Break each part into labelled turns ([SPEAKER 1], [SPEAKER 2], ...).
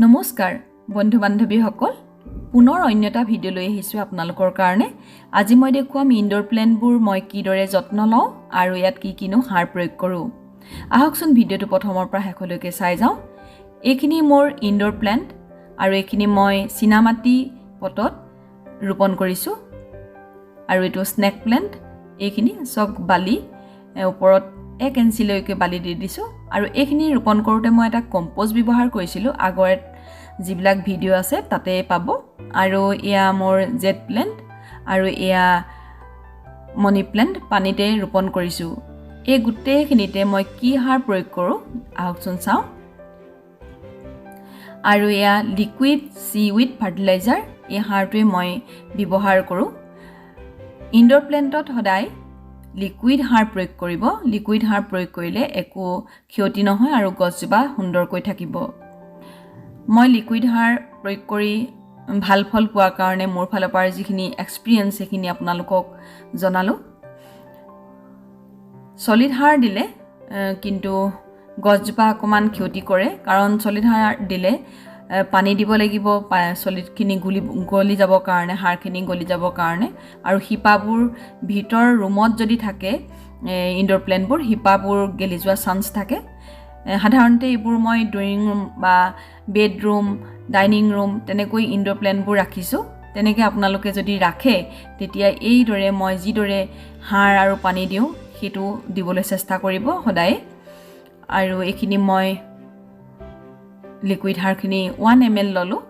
[SPEAKER 1] নমস্কাৰ বন্ধু বান্ধৱীসকল পুনৰ অন্য এটা ভিডিঅ' লৈ আহিছোঁ আপোনালোকৰ কাৰণে আজি মই দেখুৱাম ইনডোৰ প্লেণ্টবোৰ মই কিদৰে যত্ন লওঁ আৰু ইয়াত কি কিনো সাৰ প্ৰয়োগ কৰোঁ আহকচোন ভিডিঅ'টো প্ৰথমৰ পৰা শেষলৈকে চাই যাওঁ এইখিনি মোৰ ইনডোৰ প্লেণ্ট আৰু এইখিনি মই চিনামাটি পটত ৰোপণ কৰিছোঁ আৰু এইটো স্নেক প্লেণ্ট এইখিনি চক বালি ওপৰত 1 ইঞ্চিলৈকে বালি দি দিছোঁ আৰু এইখিনি ৰোপণ কৰোঁতে মই এটা কম্পোষ্ট ব্যৱহাৰ কৰিছিলোঁ আগৰ যিবিলাক ভিডিঅ' আছে তাতে পাব আৰু এয়া মোৰ জেড প্লেণ্ট আৰু এয়া মনি প্লেণ্ট পানীতে ৰোপণ কৰিছোঁ এই গোটেইখিনিতে মই কি সাৰ প্ৰয়োগ কৰোঁ আহকচোন চাওঁ আৰু এয়া লিকুইড seaweed fertilizer এই সাৰটোৱে মই ব্যৱহাৰ কৰোঁ ইনডোৰ প্লেণ্টত সদায় লিকুইড সাৰ প্ৰয়োগ কৰিব লিকুইড সাৰ প্ৰয়োগ কৰিলে একো ক্ষতি নহয় আৰু গছজোপা সুন্দৰকৈ থাকিব মই লিকুইড সাৰ প্ৰয়োগ কৰি ভাল ফল পোৱাৰ কাৰণে মোৰ ফালৰ পৰা যিখিনি এক্সপেৰিয়েন্স সেইখিনি আপোনালোকক জনালো সলিড সাৰ দিলে কিন্তু গছজোপা অকমান ক্ষতি কৰে কাৰণ সলিড সাৰ দিলে পানী দিব লাগিব সলিডখিনি গলি যাব কাৰণে সাৰখিনি গলি যাব কাৰণে আৰু হিপাবোৰ ভিতৰ ৰুমত যদি থাকে ইনডোৰ প্লেণ্টবোৰ হিপাবোৰ গলি যোৱা চান্স থাকে সাধাৰণতে এইবোৰ মই ড্ৰয়িং ৰুম বা বেডৰুম ডাইনিং ৰুম তেনেকৈ ইনডোৰ প্লেণ্টবোৰ ৰাখিছোঁ তেনেকৈ আপোনালোকে যদি ৰাখে তেতিয়া এইদৰে মই যিদৰে সাৰ আৰু পানী দিওঁ সেইটো দিবলৈ চেষ্টা কৰিব সদায় আৰু এইখিনি মই লিকুইড সাৰখিনি 1 ml ললোঁ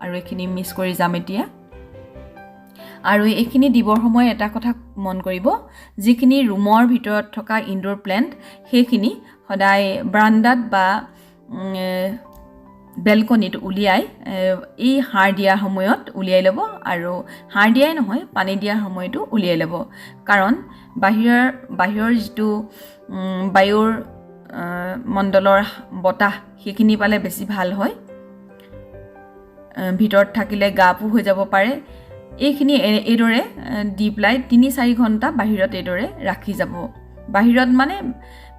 [SPEAKER 1] আৰু এইখিনি মিক্স কৰি যাম এতিয়া আৰু এইখিনি দিবৰ সময় এটা কথা মন কৰিব যিখিনি ৰুমৰ ভিতৰত থকা ইনডোৰ প্লেণ্ট সেইখিনি সদায় ব্ৰাণ্ডাত বা বেলকনিত উলিয়াই এই সাৰ দিয়া সময়ত উলিয়াই ল'ব আৰু সাৰ দিয়াই নহয় পানী দিয়াৰ সময়তো উলিয়াই ল'ব কাৰণ বাহিৰৰ যিটো বায়ুৰ মণ্ডলৰ বতাহ সেইখিনি পালে বেছি ভাল হয় ভিতৰত থাকিলে গাপু হৈ যাব পাৰে এইখিনি এইদৰে দি প্লাই 3-4 ঘণ্টা বাহিৰত এইদৰে ৰাখি যাব বাহিৰত মানে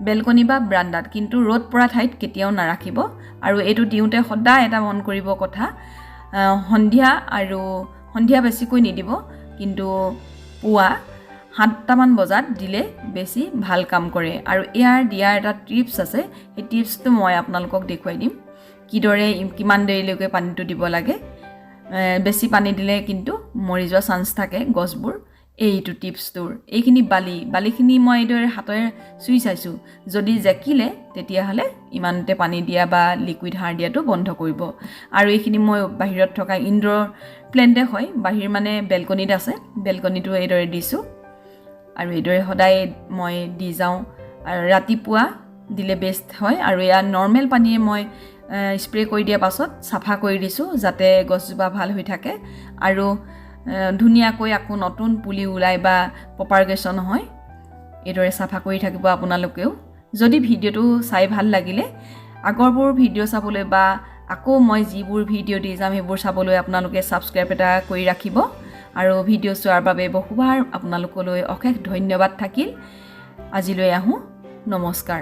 [SPEAKER 1] বেলকনি বা ব্ৰাণ্ডাত কিন্তু ৰ'দ পৰা ঠাইত কেতিয়াও নাৰাখিব আৰু এইটো দিওঁতে সদায় এটা মন কৰিব কথা সন্ধিয়া বেছিকৈ নিদিব কিন্তু পুৱা 7টামান বজাত দিলে বেছি ভাল কাম কৰে আৰু ইয়াৰ দিয়াৰ এটা টিপছ আছে এই টিপছটো মই আপোনালোকক দেখুৱাই দিম কিদৰে কিমান দেৰিলৈকে পানীটো দিব লাগে বেছি পানী দিলে কিন্তু মৰি যোৱা চান্স থাকে গছবোৰ এইটো টিপছটোৰ এইখিনি বালিখিনি মই এইদৰে হাতেৰে চুই চাইছোঁ যদি জেকিলে তেতিয়াহ'লে ইমানতে পানী দিয়া বা লিকুইড সাৰ দিয়াটো বন্ধ কৰিব আৰু এইখিনি মই বাহিৰত থকা ইনডোৰ প্লেণ্টে হয় বাহিৰ মানে বেলকনিত আছে বেলকনিটো এইদৰে দিছোঁ আৰু এইদৰে সদায় মই দি যাওঁ আৰু ৰাতিপুৱা দিলে বেষ্ট হয় আৰু ইয়াৰ নৰ্মেল পানীয়ে মই স্প্ৰে কৰি দিয়া পাছত সাফা কৰি দিছোঁ যাতে গছজোপা ভাল হৈ থাকে আৰু ধুনীয়াকৈ আকৌ নতুন পুলি ওলাই বা প্ৰপাৰগেশ্যন হয় এইদৰে সাফা কৰি থাকিব আপোনালোকেও যদি ভিডিঅ'টো চাই ভাল লাগিলে আগৰবোৰ ভিডিঅ' চাবলৈ বা আকৌ মই যিবোৰ ভিডিঅ' দি যাম সেইবোৰ চাবলৈ আপোনালোকে সাবস্ক্ৰাইব এটা কৰি ৰাখিব আৰু ভিডিঅ' চোৱাৰ বাবে বহুবাৰ আপোনালোকলৈ অশেষ ধন্যবাদ থাকিল আজিলৈ আহোঁ নমস্কাৰ